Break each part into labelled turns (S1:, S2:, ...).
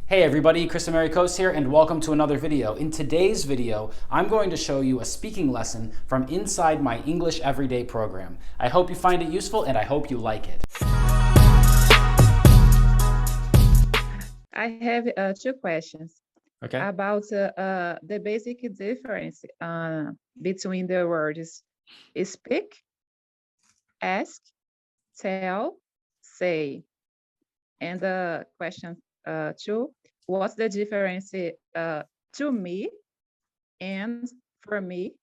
S1: Hey everybody, Kris Amerikos here, and welcome to another video. In today's video, I'm going to show you a speaking lesson from inside my English Everyday program. I hope you find it useful and I hope you like it.
S2: I have two questions
S1: Okay.
S2: about the basic difference between the words speak, ask, tell, say. And question two, what's the difference to me and for me?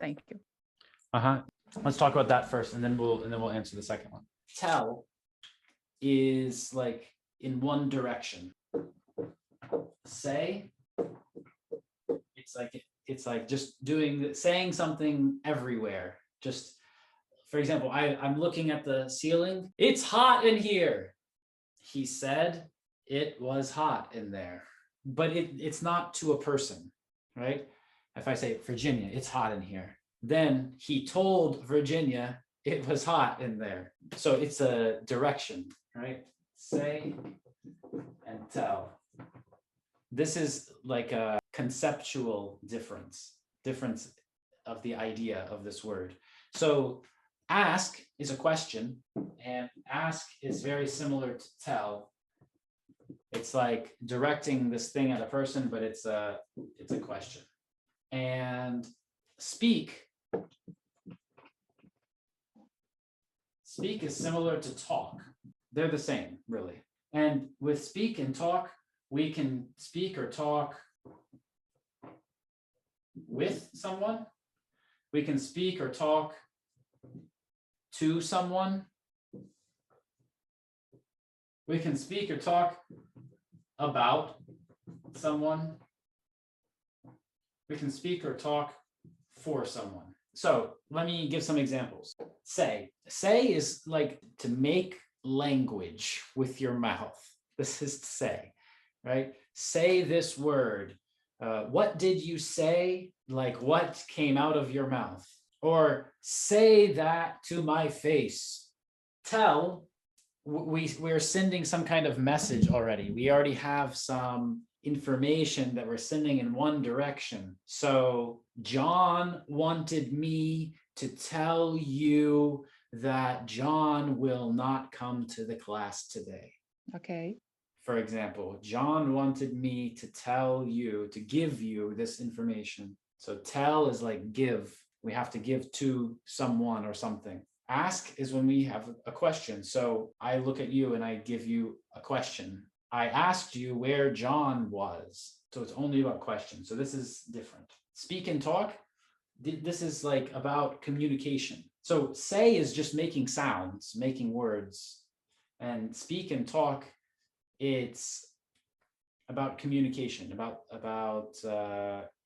S2: Thank you.
S1: Let's talk about that first, and then we'll answer the second one. Tell is like in one direction. Say, it's like just saying something everywhere. Just for example, I'm looking at the ceiling. It's hot in here. He said it was hot in there, but it's not to a person, right? If I say, Virginia, it's hot in here, then he told Virginia it was hot in there. So it's a direction, right? Say and tell. This is like a conceptual difference of the idea of this word. So ask is a question, and ask is very similar to tell. It's like directing this thing at a person, but it's a question. And speak is similar to talk. They're the same, really. And with speak and talk, we can speak or talk with someone. We can speak or talk to someone. We can speak or talk about someone. We can speak or talk for someone. So let me give some examples. Say is like to make language with your mouth. This is to say, right? Say this word. What did you say? Like what came out of your mouth? Or say that to my face. Tell, we're sending some kind of message already. We already have some information that we're sending in one direction. So John wanted me to tell you that John will not come to the class today.
S2: Okay.
S1: For example, John wanted me to tell you, to give you this information. So tell is like give. We have to give to someone or something. Ask is when we have a question. So I look at you and I give you a question. I asked you where John was. So it's only about questions. So this is different. Speak and talk. This is like about communication. So say is just making sounds, making words. And speak and talk, it's about communication, about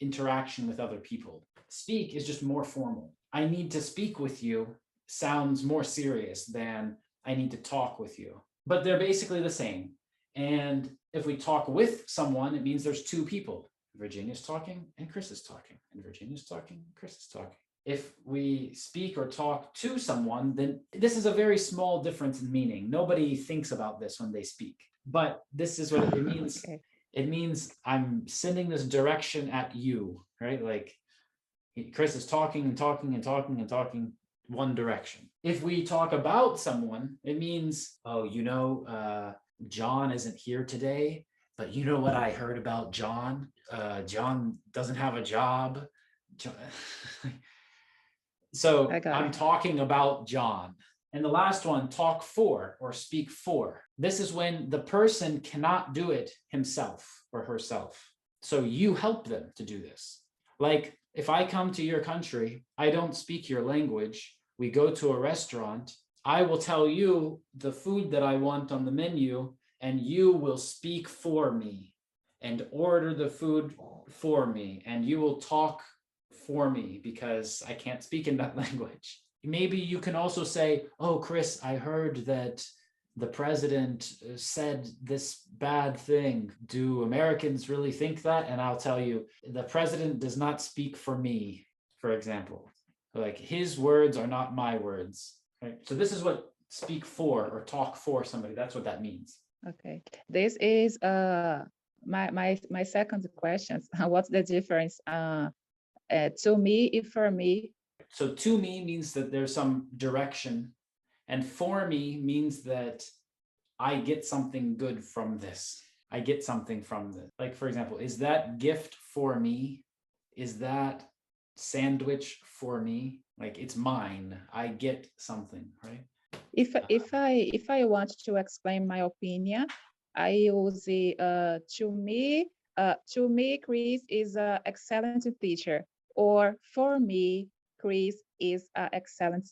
S1: interaction with other people. Speak is just more formal. I need to speak with you sounds more serious than I need to talk with you. But they're basically the same. And if we talk with someone, it means there's two people. Virginia's talking and Kris is talking. And Virginia's talking, Kris is talking. If we speak or talk to someone, then this is a very small difference in meaning. Nobody thinks about this when they speak. But this is what it means. Okay. It means I'm sending this direction at you, right? Like Kris is talking and talking and talking and talking one direction. If we talk about someone, it means, oh, John isn't here today, but you know what I heard about John? John doesn't have a job. So I'm talking about John. And the last one, talk for or speak for. This is when the person cannot do it himself or herself. So you help them to do this. Like if I come to your country, I don't speak your language. We go to a restaurant. I will tell you the food that I want on the menu, and you will speak for me and order the food for me. And you will talk for me because I can't speak in that language. Maybe you can also say, oh, Kris, I heard that the president said this bad thing. Do Americans really think that? And I'll tell you, the president does not speak for me, for example. Like his words are not my words. Right? So this is what speak for or talk for somebody. That's what that means.
S2: Okay. This is my second question. What's the difference to me and for me?
S1: So to me means that there's some direction, and for me means that I get something good from this. I get something from this. Like, for example, is that gift for me? Is that sandwich for me? Like, it's mine. I get something, right?
S2: If I want to explain my opinion, I use to me Kris is an excellent teacher, or for me Kris is an excellent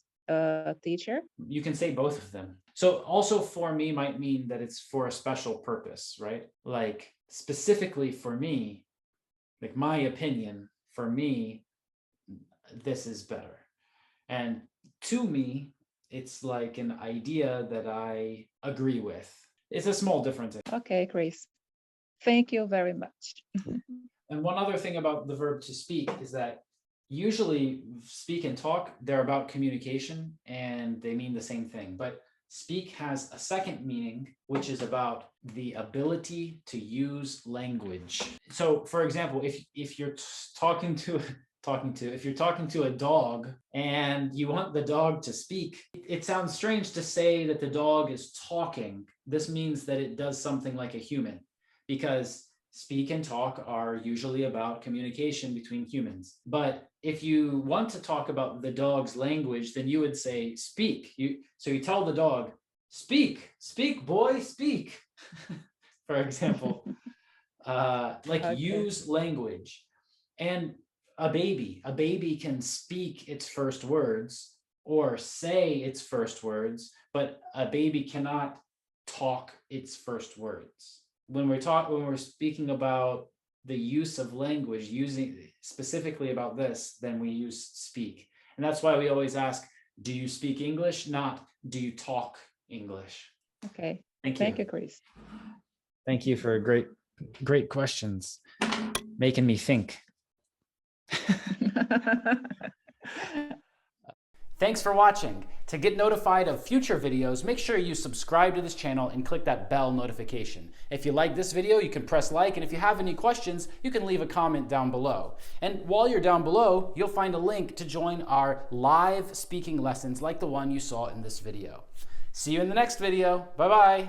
S2: teacher.
S1: You can say both of them. So also for me might mean that it's for a special purpose, right? Like specifically for me, like my opinion, for me, this is better. And to me, it's like an idea that I agree with. It's a small difference.
S2: Okay, Kris. Thank you very much.
S1: And one other thing about the verb to speak is that usually speak and talk, they're about communication and they mean the same thing. But speak has a second meaning, which is about the ability to use language. So, for example, if you're talking to a dog and you want the dog to speak, it sounds strange to say that the dog is talking. This means that it does something like a human, because speak and talk are usually about communication between humans. But if you want to talk about the dog's language, then you would say speak. So you tell the dog, speak, boy, speak. For example,
S2: Okay.
S1: use language. And a baby can speak its first words or say its first words, but a baby cannot talk its first words. When we're speaking about the use of language, using specifically about this, then we use speak. And that's why we always ask, do you speak English? Not, do you talk English?
S2: Okay.
S1: Thank you.
S2: Thank you, Kris.
S1: Thank you for great questions, making me think. Thanks for watching. To get notified of future videos, make sure you subscribe to this channel and click that bell notification. If you like this video, you can press like, and if you have any questions, you can leave a comment down below. And while you're down below, you'll find a link to join our live speaking lessons like the one you saw in this video. See you in the next video. Bye-bye.